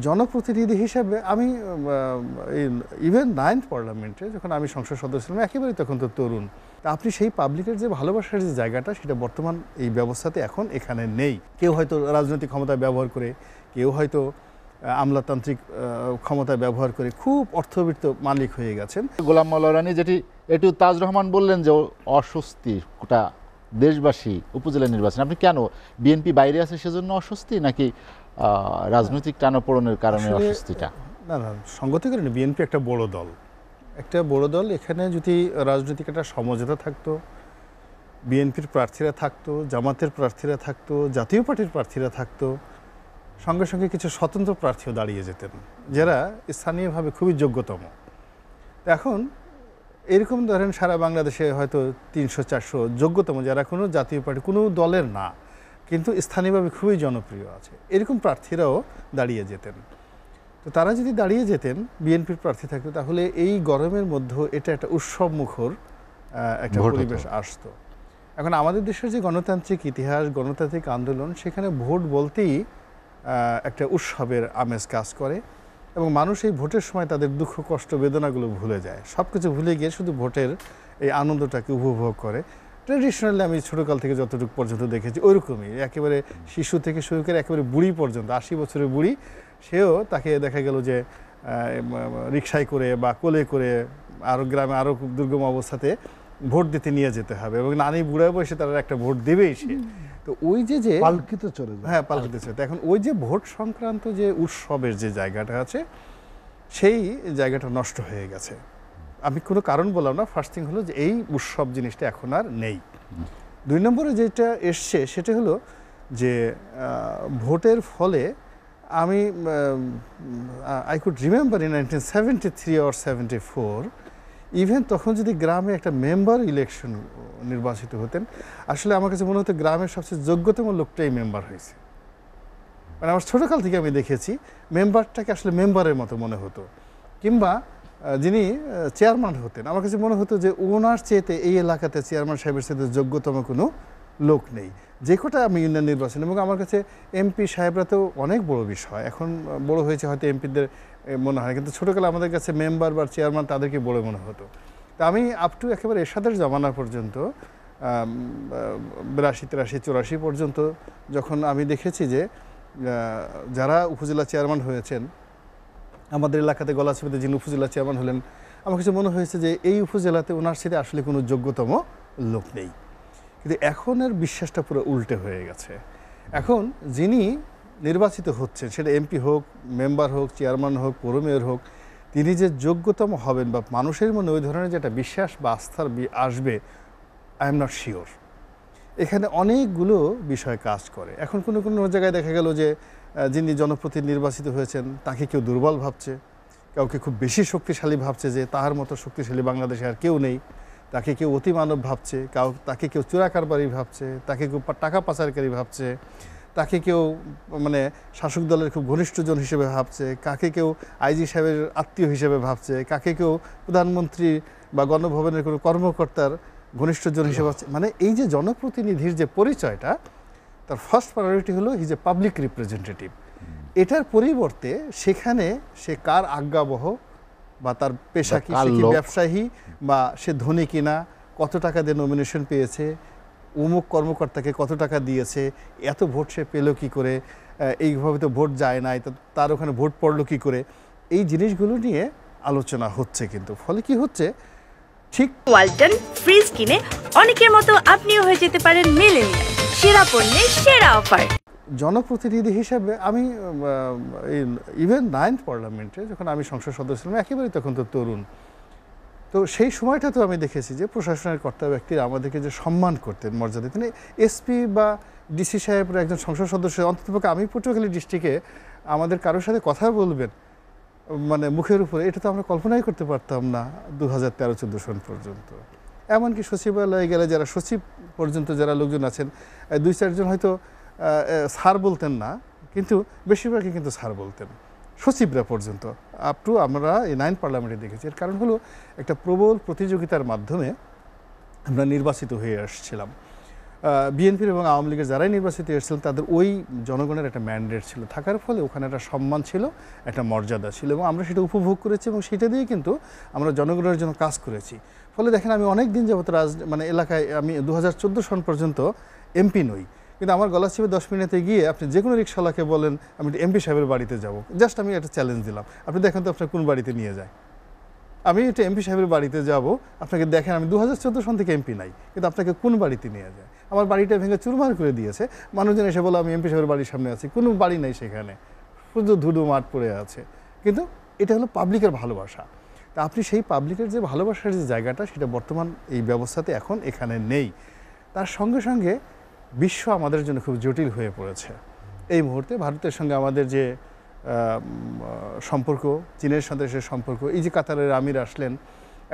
জনপ্রতিনিধি হিসেবে আমি ইভেন 9th পার্লামেন্টে যখন আমি সংসদ সদস্য ছিলাম একেবারেই তখন তো তরুণ। তা আপনি সেই পাবলিকের যে ভালোবাসার যে জায়গাটা সেটা বর্তমান এই ব্যবস্থাতে এখন এখানে নেই। কেউ হয়তো রাজনৈতিক ক্ষমতা ব্যবহার করে, কেউ হয়তো আমলাতান্ত্রিক ক্ষমতা ব্যবহার করে খুব অর্থবিত্ত মালিক হয়ে গেছেন। গোলাম মাওলা রানী যেটি একটু তাজ রহমান বললেন যে অস্বস্তি গোটা দেশবাসী উপজেলা নির্বাচন, আপনি কেন বিএনপি বাইরে আছে সেজন্য অস্বস্তি নাকি রাজনৈতিক টানাপোড়েনের কারণে অস্বস্তিটা? না না, সঙ্গত করেন বিএনপি একটা বড় দল, এখানে যদি রাজনৈতিক একটা সমঝোতা থাকতো, বিএনপির প্রার্থীরা থাকতো, জামাতের প্রার্থীরা থাকতো, জাতীয় পার্টির প্রার্থীরা থাকতো, সঙ্গে সঙ্গে কিছু স্বতন্ত্র প্রার্থীও দাঁড়িয়ে যেতেন যারা স্থানীয়ভাবে খুবই যোগ্যতম। এখন এরকম ধরেন সারা বাংলাদেশে হয়তো 300-400 যোগ্যতম যারা কোনো জাতীয় পার্টি কোনো দলের না কিন্তু স্থানীয়ভাবে খুবই জনপ্রিয় আছে, এরকম প্রার্থীরাও দাঁড়িয়ে যেতেন। তো তারা যদি দাঁড়িয়ে যেতেন, বিএনপির প্রার্থী থাকতো, তাহলে এই গরমের মধ্যে এটা একটা উৎসব মুখর একটা পরিবেশ আসতো। এখন আমাদের দেশের যে গণতান্ত্রিক ইতিহাস, গণতান্ত্রিক আন্দোলন, সেখানে ভোট বলতেই একটা উৎসবের আমেজ কাজ করে এবং মানুষ এই ভোটের সময় তাদের দুঃখ কষ্ট বেদনাগুলো ভুলে যায়, সব কিছু ভুলে গিয়ে শুধু ভোটের এই আনন্দটাকে উপভোগ করে। ট্র্যাডিশনালি আমি ছোটোকাল থেকে যতটুকু পর্যন্ত দেখেছি ওইরকমই, একেবারে শিশু থেকে শুরু করে একেবারে বুড়ি পর্যন্ত, 80 বছরের বুড়ি, সেও তাকে দেখা গেল যে রিকশায় করে বা কোলে করে আরও গ্রামে আরও দুর্গম অবস্থাতে ভোট দিতে নিয়ে যেতে হবে এবং নানি বুড়া বয়সে তারা একটা ভোট দেবেই সে। তো ওই যে পালকিতে চলে যায়, হ্যাঁ পালকিতে চলে, এখন ওই যে ভোট সংক্রান্ত যে উৎসবের যে জায়গাটা আছে সেই জায়গাটা নষ্ট হয়ে গেছে। আমি কোনো কারণ বললাম না, ফার্স্ট থিং হলো যে এই উৎসব জিনিসটা এখন আর নেই। 2 নম্বরে যেটা এসছে সেটা হলো যে ভোটের ফলে আমি I could remember in 1973 or 74 even তখন যদি গ্রামে একটা মেম্বার ইলেকশন নির্বাচিত হতেন, আসলে আমার কাছে মনে হতো গ্রামের সবচেয়ে যোগ্যতম লোকটাই মেম্বার হয়েছে। মানে আমার ছোটোকাল থেকে আমি দেখেছি মেম্বারটাকে আসলে মেম্বারের মতো মনে হতো, কিংবা যিনি চেয়ারম্যান হতেন আমার কাছে মনে হতো যে ওনার চেয়েতে এই এলাকাতে চেয়ারম্যান সাহেবের সাথে যোগ্যতম কোনো লোক নেই। যে কটা আমি ইউনিয়ন নির্বাচন, এবং আমার কাছে এমপি সাহেবরা তো অনেক বড় বিষয়, এখন বড় হয়েছে হয়তো এমপিদের মনে হয়, কিন্তু ছোটোকালে আমাদের কাছে মেম্বার বা চেয়ারম্যান তাদেরকে বড় মনে হতো। তা আমি আপ টু একেবারে এরশাদের জমানা পর্যন্ত 82, 83, 84 পর্যন্ত যখন আমি দেখেছি যে যারা উপজেলা চেয়ারম্যান হয়েছেন, আমাদের এলাকাতে গলাচিপাতে যিনি উপজেলা চেয়ারম্যান হলেন, আমার কাছে মনে হয়েছে যে এই উপজেলাতে ওনার সাথে আসলে কোনো যোগ্যতম লোক নেই। কিন্তু এখনের বিশ্বাসটা পুরো উল্টে হয়ে গেছে। এখন যিনি নির্বাচিত হচ্ছেন, সেটা এমপি হোক, মেম্বার হোক, চেয়ারম্যান হোক, পৌর মেয়র হোক, তিনি যে যোগ্যতম হবেন বা মানুষের মনে ওই ধরনের যে একটা বিশ্বাস বা আস্থার আসবে, আই এম নট শিওর। এখানে অনেকগুলো বিষয় কাজ করে। এখন কোনো কোনো জায়গায় দেখা গেল যে যিনি জনপ্রতিনিধি নির্বাচিত হয়েছেন তাকে কেউ দুর্বল ভাবছে, কাউকে খুব বেশি শক্তিশালী ভাবছে যে তার মতো শক্তিশালী বাংলাদেশে আর কেউ নেই, তাকে কেউ অতিমানব ভাবছে, তাকে কেউ চোরাকারবারি ভাবছে, তাকে কেউ টাকা পাচারকারী ভাবছে, তাকে কেউ মানে শাসক দলের খুব ঘনিষ্ঠজন হিসেবে ভাবছে, কাকে কেউ আইজি সাহেবের আত্মীয় হিসেবে ভাবছে, কাকে কেউ প্রধানমন্ত্রী বা গণভবনের কোনো কর্মকর্তার ঘনিষ্ঠজন হিসেবে ভাবছে। মানে এই যে জনপ্রতিনিধির যে পরিচয়টা, তার ফার্স্ট প্রায়োরিটি হলো হি যে পাবলিক রিপ্রেজেন্টেটিভ। এটার পরিবর্তে সেখানে সে কার আজ্ঞাবহ বা তার পেশা কি, সে কি ব্যবসায়ী বা সে ধনী কিনা, কত টাকা দিয়ে নমিনেশন পেয়েছে, অমুক কর্মকর্তাকে কত টাকা দিয়েছে, এত ভোট সে পেল কি করে, এইভাবে তো ভোট যায় নাই, তার ওখানে ভোট পড়লো কি করে, এই জিনিসগুলো নিয়ে আলোচনা হচ্ছে। কিন্তু ফলে কি হচ্ছে, ঠিক ওয়ালটন ফ্রিজ কিনে অনেকের মতো আপনিও হয়ে যেতে পারেন মিলেনিয়াল, সেরা পণ্যের সেরা অফার। জনপ্রতিনিধি হিসেবে আমি ইভেন 9th পার্লামেন্টে যখন আমি সংসদ সদস্য ছিলাম একেবারেই তখন তো তরুণ। তো সেই সময়টা তো আমি দেখেছি যে প্রশাসনের কর্তা ব্যক্তিরা আমাদেরকে যে সম্মান করতেন, মর্যাদা দিতেন। এসপি বা ডিসি সাহেবরা একজন সংসদ সদস্য, অন্ততপক্ষে আমি পটুয়াখালী ডিস্ট্রিক্টে আমাদের কারোর সাথে কথা বলবেন মানে মুখের উপরে, এটা তো আমরা কল্পনাই করতে পারতাম না 2013-14 সন পর্যন্ত। এমনকি সচিবালয়ে গেলে যারা সচিব পর্যন্ত যারা লোকজন আছেন, 2-4 জন হয়তো স্যার বলতেন না, কিন্তু বেশিরভাগই কিন্তু স্যার বলতেন, সচিবরা পর্যন্ত। আপ টু আমরা এই 9th পার্লামেন্টে দেখেছি। এর কারণ হলো একটা প্রবল প্রতিযোগিতার মাধ্যমে আমরা নির্বাচিত হয়ে আসছিলাম। বিএনপির এবং আওয়ামী লীগের যারাই নির্বাচিত এসেছিলেন তাদের ওই জনগণের একটা ম্যান্ডেট ছিল, থাকার ফলে ওখানে একটা সম্মান ছিল, একটা মর্যাদা ছিল এবং আমরা সেটা উপভোগ করেছি এবং সেটা দিয়ে কিন্তু আমরা জনগণের জন্য কাজ করেছি। ফলে দেখেন আমি অনেক দিন যাবত মানে এলাকায় আমি 2014 সন পর্যন্ত এমপি নই, কিন্তু আমার গলাচিপে 10 মিনিটে গিয়ে আপনি যে কোনো রিক্সাওয়ালাকে বলেন আমি এমপি সাহেবের বাড়িতে যাব, জাস্ট আমি একটা চ্যালেঞ্জ দিলাম, আপনি দেখেন তো আপনার কোন বাড়িতে নিয়ে যায়। আমি এটা এমপি সাহেবের বাড়িতে যাব, আপনাকে দেখেন আমি 2014 সন থেকে এমপি নাই, কিন্তু আপনাকে কোন বাড়িতে নিয়ে যায়। আমার বাড়িটা ভেঙে চুরমার করে দিয়েছে, মানুষজন এসে বলে আমি এমপি সাহেবের বাড়ির সামনে আছি, কোনো বাড়ি নাই সেখানে, শুধু ধুধু মাঠ পড়ে আছে। কিন্তু এটা হলো পাবলিকের ভালোবাসা। তা আপনি সেই পাবলিকের যে ভালোবাসার যে জায়গাটা সেটা বর্তমান এই ব্যবস্থাতে এখন এখানে নেই। তার সঙ্গে সঙ্গে বিশ্ব আমাদের জন্য খুব জটিল হয়ে পড়েছে এই মুহূর্তে। ভারতের সঙ্গে আমাদের যে সম্পর্ক, চীনের সাথে সে সম্পর্ক, এই যে কাতারের আমির আসলেন,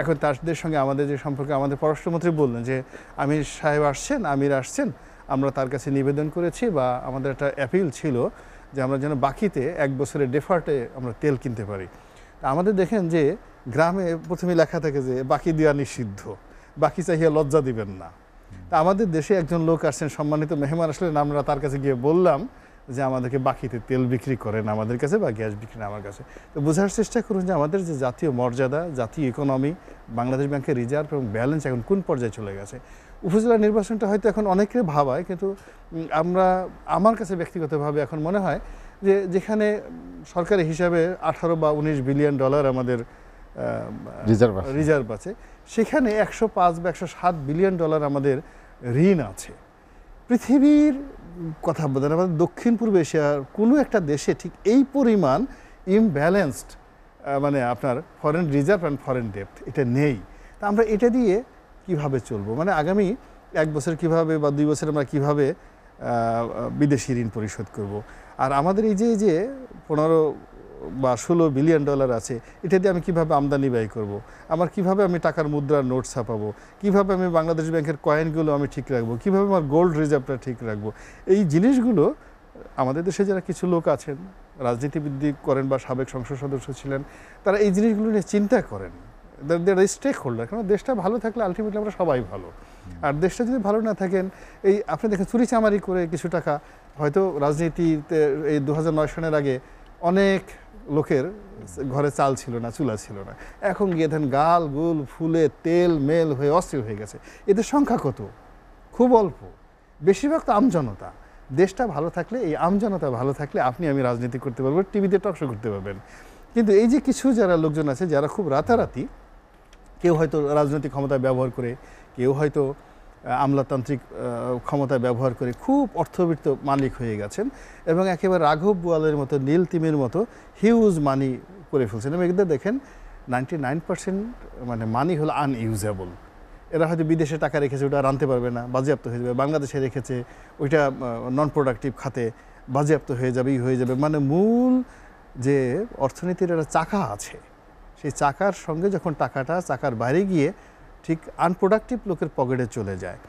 এখন তাদের সঙ্গে আমাদের যে সম্পর্ক, আমাদের পররাষ্ট্রমন্ত্রী বললেন যে আমির সাহেব আসছেন, আমির আসছেন, আমরা তার কাছে নিবেদন করেছি বা আমাদের একটা অ্যাপিল ছিল যে আমরা যেন বাকিতে 1 বছরের ডেফার্টে আমরা তেল কিনতে পারি। তা আমাদের দেখেন যে গ্রামে প্রথমে লেখা থাকে যে বাকি দেওয়া নিষিদ্ধ, বাকি চাহিয়া লজ্জা দিবেন না। তা আমাদের দেশে একজন লোক আসছেন, সম্মানিত মেহমান আসলেন, আমরা তার কাছে গিয়ে বললাম যে আমাদেরকে বাকিতে তেল বিক্রি করেন আমাদের কাছে বা গ্যাস বিক্রি আমার কাছে। তো বোঝার চেষ্টা করুন যে আমাদের যে জাতীয় মর্যাদা, জাতীয় ইকোনমি, বাংলাদেশ ব্যাংকের রিজার্ভ এবং ব্যালেন্স এখন কোন পর্যায়ে চলে গেছে। উপজেলা নির্বাচনটা হয়তো এখন অনেকের ভাবায়, কিন্তু আমার কাছে ব্যক্তিগতভাবে এখন মনে হয় যে যেখানে সরকারি হিসাবে 18 বা 19 বিলিয়ন ডলার আমাদের রিজার্ভ আছে, সেখানে 105 বা 107 বিলিয়ন ডলার আমাদের ঋণ আছে। পৃথিবীর কথা বলেন আমাদের দক্ষিণ পূর্ব এশিয়ার কোনো একটা দেশে ঠিক এই পরিমাণ ইমব্যালেন্সড মানে আপনার ফরেন রিজার্ভ অ্যান্ড ফরেন ডেপ্ট এটা নেই। তা আমরা এটা দিয়ে কিভাবে চলবো, মানে আগামী 1 বছর কিভাবে বা 2 বছর আমরা কিভাবে বিদেশি ঋণ পরিশোধ করব। আর আমাদের এই যে 15 বা 16 বিলিয়ন ডলার আছে, এটা দিয়ে আমি কিভাবে আমদানি ব্যয় করব, আমার কিভাবে আমি টাকার মুদ্রার নোট ছাপাবো, কিভাবে আমি বাংলাদেশ ব্যাংকের কয়েনগুলো আমি ঠিক রাখবো, কিভাবে আমার গোল্ড রিজার্ভটা ঠিক রাখবো। এই জিনিসগুলো আমাদের দেশে যারা কিছু লোক আছেন, রাজনীতিবিদ করেন বা সাবেক সংসদ সদস্য ছিলেন, তারা এই জিনিসগুলো নিয়ে চিন্তা করেন। স্টেক হোল্ডার, কারণ দেশটা ভালো থাকলে আলটিমেটলি আমরা সবাই ভালো। আর দেশটা যদি ভালো না থাকেন, এই আপনি দেখেন চুরি চামারি করে কিছু টাকা, হয়তো রাজনীতিতে এই 2009 সনের আগে অনেক লোকের ঘরে চাল ছিল না, চুলা ছিল না, এখন গিয়ে দেখেন গাল গুল ফুলে তেল মেল হয়ে অস্থির হয়ে গেছে। এদের সংখ্যা কত? খুব অল্প, বেশিরভাগ তো আমজনতা। দেশটা ভালো থাকলে, এই আমজনতা ভালো থাকলে আপনি আমি রাজনীতি করতে পারবো, টিভিতে টকশো করতে পারবেন। কিন্তু এই যে কিছু যারা লোকজন আছে যারা খুব রাতারাতি, কেউ হয়তো রাজনৈতিক ক্ষমতা ব্যবহার করে, কেউ হয়তো আমলাতান্ত্রিক ক্ষমতা ব্যবহার করে খুব অর্থবিত্ত মালিক হয়ে গেছেন এবং একেবারে রাঘব বোয়ালের মতো, নীল তিমির মতো হিউজ মানি করে ফেলছেন। এবং এদের দেখেন 99% মানে মানি হলো আনইউজেবল। এরা হয়তো বিদেশে টাকা রেখেছে, ওটা আর আনতে পারবে না, বাজেয়াপ্ত হয়ে যাবে। বাংলাদেশে রেখেছে, ওইটা নন প্রোডাক্টিভ খাতে বাজেয়াপ্ত হয়ে যাবে। মানে মূল যে অর্থনীতির একটা চাকা আছে, সেই চাকার সঙ্গে যখন চাকার বাইরে গিয়ে ঠিক আনপ্রোডাক্টিভ লোকের পকেটে চলে যায়,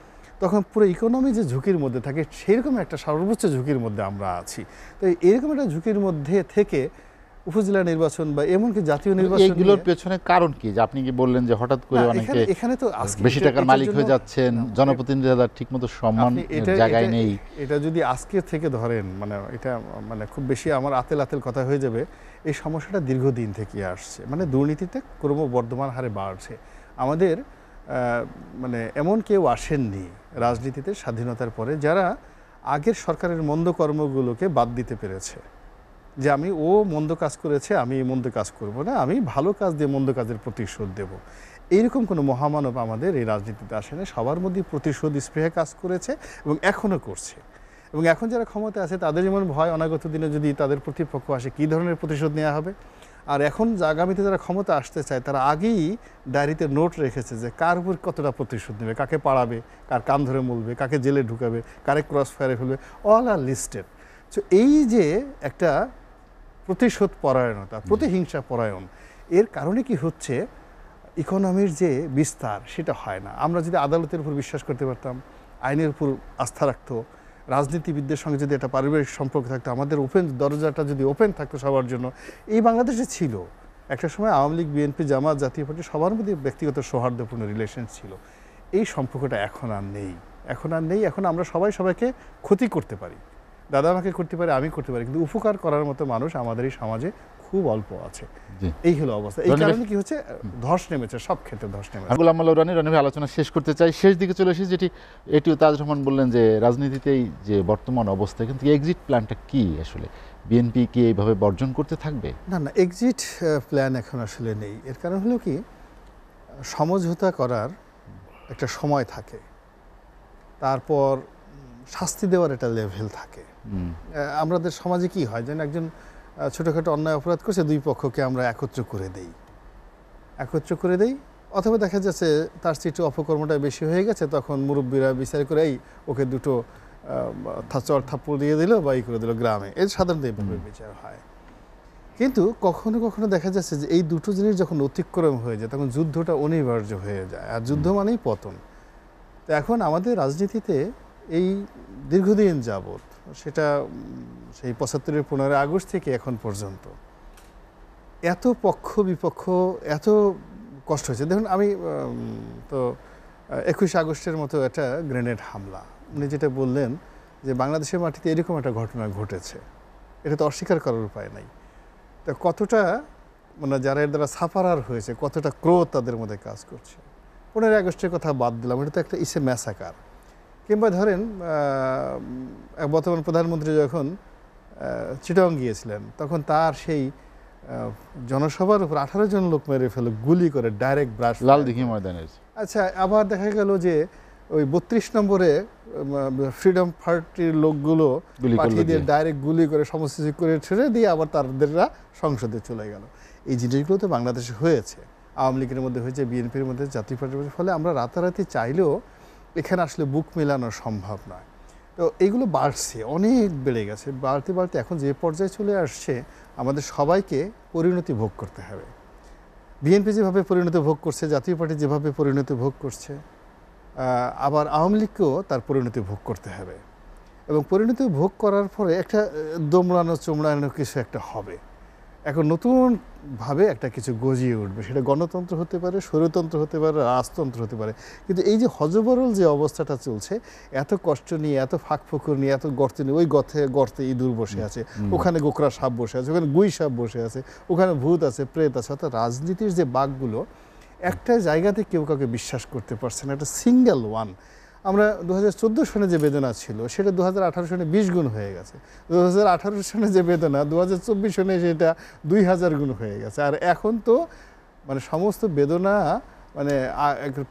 তখন পুরো ইকোনমি যে ঝুঁকির মধ্যে থাকে, সেরকম একটা সর্বোচ্চ ঝুঁকির মধ্যে আমরা আছি। তো এরকম একটা ঝুঁকির মধ্যে থেকে উপজেলা নির্বাচন বা এমনকি জাতীয় নির্বাচন, এইগুলোর পেছনে কারণ কি? যে আপনি কি বললেন যে হঠাৎ করে অনেকে এখানে তো বেশি টাকার মালিক হয়ে যাচ্ছেন, জনপ্রতিনিধিরা ঠিকমতো সম্মান জায়গায় নেই। এটা যদি আজকে থেকে ধরেন, মানে এটা মানে খুব বেশি আমার আতেল কথা হয়ে যাবে। এই সমস্যাটা দীর্ঘদিন থেকে আসছে, মানে দুর্নীতিতে ক্রমবর্ধমান হারে বাড়ছে। আমাদের মানে এমন কেউ আসেননি রাজনীতিতে স্বাধীনতার পরে যারা আগের সরকারের মন্দ কর্মগুলোকে বাদ দিতে পেরেছে, যে আমি ও মন্দ কাজ করেছে, আমি এই মন্দ কাজ করব না, আমি ভালো কাজ দিয়ে মন্দ কাজের প্রতিশোধ দেব। এইরকম কোনো মহামানব আমাদের এই রাজনীতিতে আসেনি। সবার মধ্যে প্রতিশোধ স্পৃহে কাজ করেছে এবং এখনও করছে। এবং এখন যারা ক্ষমতা আছে তাদের যেমন ভয়, অনাগত দিনে যদি তাদের প্রতিপক্ষ আসে কী ধরনের প্রতিশোধ নেওয়া হবে। আর এখন আগামীতে যারা ক্ষমতা আসতে চায় তারা আগেই ডায়েরিতে নোট রেখেছে যে কার উপর কতটা প্রতিশোধ নেবে, কাকে পাড়াবে, কার কান ধরে মলবে, কাকে জেলে ঢুকাবে, কারে ক্রস ফায়ারে ফেলবে, অল আর লিস্টেড। সো এই যে একটা প্রতিশোধ পরায়ণতা, প্রতিহিংসা পরায়ণ, এর কারণে কি হচ্ছে, ইকোনমির যে বিস্তার সেটা হয় না। আমরা যদি আদালতের উপর বিশ্বাস করতে পারতাম, আইনের উপর আস্থা রাখতো, রাজনীতিবিদদের সঙ্গে যদি একটা পারিবারিক সম্পর্ক থাকতো, আমাদের দরজাটা যদি ওপেন থাকতো সবার জন্য, এই বাংলাদেশে ছিল একটা সময় আওয়ামী লীগ, বিএনপি, জামাত, জাতীয় পার্টি সবার মধ্যে ব্যক্তিগত সৌহার্দ্যপূর্ণ রিলেশন ছিল। এই সম্পর্কটা এখন আর নেই। এখন আর নেই। এখন আমরা সবাই সবাইকে ক্ষতি করতে পারি, দাদা আমাকে করতে পারে, আমি করতে পারি, কিন্তু উপকার করার মতো মানুষ আমাদের এই সমাজে খুব অল্প আছে। এই হলো অবস্থা। এই কারণে কি হচ্ছে, ধস নেমেছে, সব ক্ষেত্রে ধস নেমেছে। গোলাম মাওলা রনি ভাই আলোচনা শেষ করতে চাই, শেষ দিকে চলে এসেছি, এটিও তাজ রহমান বললেন যে রাজনীতিতেই যে বর্তমান অবস্থা, কিন্তু এক্সিট প্ল্যানটা কি আসলে? বিএনপি কি এইভাবে বর্জন করতে থাকবে? না না, এক্সিট প্ল্যান এখন আসলে নেই। এর কারণ হলো কি, সমঝোতা করার একটা সময় থাকে, তারপর শাস্তি দেওয়ার একটা লেভেল থাকে। আমাদের সমাজে কি হয়, যেন একজন ছোটোখাটো অন্যায় অপরাধ করছে, দুই পক্ষকে আমরা একত্র করে দেই, অথবা দেখা যাচ্ছে তার চেয়ে একটু অপকর্মটা বেশি হয়ে গেছে, তখন মুরব্বীরা বিচার করে এই ওকে দুটো চড় থাপ্পড় দিয়ে দিল বা এই করে দিল গ্রামে। এর সাধারণত এইভাবে বিচার হয়। কিন্তু কখনো কখনো দেখা যাচ্ছে যে এই দুটো জিনিস যখন অতিক্রম হয়ে যায়, তখন যুদ্ধটা অনিবার্য হয়ে যায়, আর যুদ্ধ মানেই পতন। তো এখন আমাদের রাজনীতিতে এই দীর্ঘদিন যাবৎ, সেটা সেই ৭৫-এর ১৫ আগস্ট থেকে এখন পর্যন্ত এত পক্ষ বিপক্ষ, এত কষ্ট হয়েছে। দেখুন, আমি তো ২১ আগস্টের মতো একটা গ্রেনেড হামলা, উনি যেটা বললেন যে বাংলাদেশের মাটিতে এরকম একটা ঘটনা ঘটেছে, এটা তো অস্বীকার করার উপায় নাই। তা কতটা মানে যারা এর দ্বারা সাফারার হয়েছে, কতটা ক্রোধ তাদের মধ্যে কাজ করছে। ১৫ আগস্টের কথা বাদ দিলাম, এটা তো একটা ইসে ম্যাসাকার। কিংবা ধরেন বর্তমান প্রধানমন্ত্রী যখন চিটং গিয়েছিলেন, তখন তার সেই জনসভার উপর 18 জন লোক মেরে ফেলো গুলি করে, ডাইরেক্ট ব্রাশ, লালদিঘি ময়দানের। আচ্ছা, আবার দেখা গেল যে ওই ৩২ নম্বরে ফ্রিডম পার্টির লোকগুলো পাঠিয়ে দিয়ে ডাইরেক্ট গুলি করে সমস্ত কিছু করে ছেড়ে দিয়ে আবার তাদেররা সংসদে চলে গেল। এই জিনিসগুলো তো বাংলাদেশে হয়েছে, আওয়ামী লীগের মধ্যে হয়েছে, বিএনপির মধ্যে, জাতীয় পার্টির মধ্যে। ফলে আমরা রাতারাতি চাইলেও এখানে আসলে বুক মেলানো সম্ভব নয়। তো এইগুলো বাড়ছে, অনেক বেড়ে গেছে, বাড়তে বাড়তে এখন যে পর্যায়ে চলে আসছে, আমাদের সবাইকে পরিণতি ভোগ করতে হবে। বিএনপি যেভাবে পরিণতি ভোগ করছে, জাতীয় পার্টি যেভাবে পরিণতি ভোগ করছে, আবার আওয়ামী লীগকেও তার পরিণতি ভোগ করতে হবে। এবং পরিণতি ভোগ করার পরে একটা দমড়ানো চমড়ানো কিছু একটা হবে। এখন নতুনভাবে একটা কিছু গজিয়ে উঠবে, সেটা গণতন্ত্র হতে পারে, স্বৈরতন্ত্র হতে পারে, রাজতন্ত্র হতে পারে। কিন্তু এই যে হযবরল যে অবস্থাটা চলছে, এত কষ্ট নিয়ে, এত ফাঁকফোকর নিয়ে, এত গর্ত নিয়ে, ওই গর্তে ইঁদুর বসে আছে, ওখানে গোকরা সাপ বসে আছে, ওখানে গুই সাপ বসে আছে, ওখানে ভূত আছে, প্রেত আছে। অর্থাৎ রাজনীতির যে বাঘগুলো, একটা জায়গাতে কেউ কাউকে বিশ্বাস করতে পারছে না, একটা সিঙ্গেল ওয়ান। আমরা 2014 সনে যে বেদনা ছিল, সেটা 2018 সনে 20 গুণ হয়ে গেছে। 2018 সনে যে বেদনা 2024 সনে সেটা 2000 গুণ হয়ে গেছে। আর এখন তো মানে সমস্ত বেদনা মানে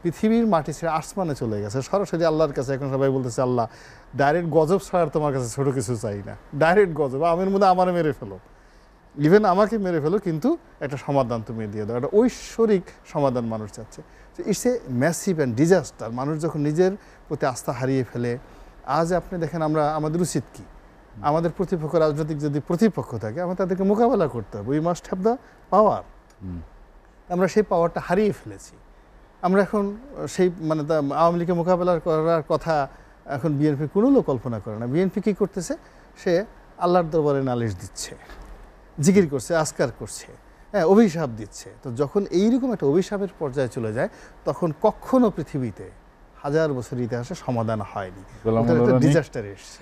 পৃথিবীর মাটি ছেড়ে আসমানে চলে গেছে, সরাসরি আল্লাহর কাছে। এখন সবাই বলতেছে, আল্লাহ ডাইরেক্ট গজব ছাড়ার তোমার কাছে ছোট কিছু চাই না, ডাইরেক্ট গজব, আমের মধ্যে আমার মেরে ফেলো, ইভেন আমাকে মেরে ফেলো, কিন্তু একটা সমাধান তুমি দিয়ে দাও। একটা ঐশ্বরিক সমাধান মানুষ চাচ্ছে। It's a massive and disaster. মানুষ যখন নিজের প্রতি আস্থা হারিয়ে ফেলে, আজ আপনি দেখেন আমাদের উচিত কি, আমাদের প্রতিপক্ষ, রাজনৈতিক যদি প্রতিপক্ষ থাকে, আমরা তাদেরকে মোকাবেলা করতে হবে। We must have the power. আমরা সেই পাওয়ারটা হারিয়ে ফেলেছি। আমরা এখন সেই মানে আওয়ামী লীগকে মোকাবেলা করার কথা এখন বিএনপি কোনো লোক কল্পনা করে না। বিএনপি কী করতেছে, সে আল্লাহর দরবারে নালিশ দিচ্ছে, জিকির করছে, আজকার করছে, হ্যাঁ, অভিশাপ দিচ্ছে। তো যখন এইরকম একটা অভিশাপের পর্যায়ে চলে যায়, তখন কখনো পৃথিবীতে 1000 বছর ইতিহাসে সমাধান হয়নি, ডিজাস্টার এসছে।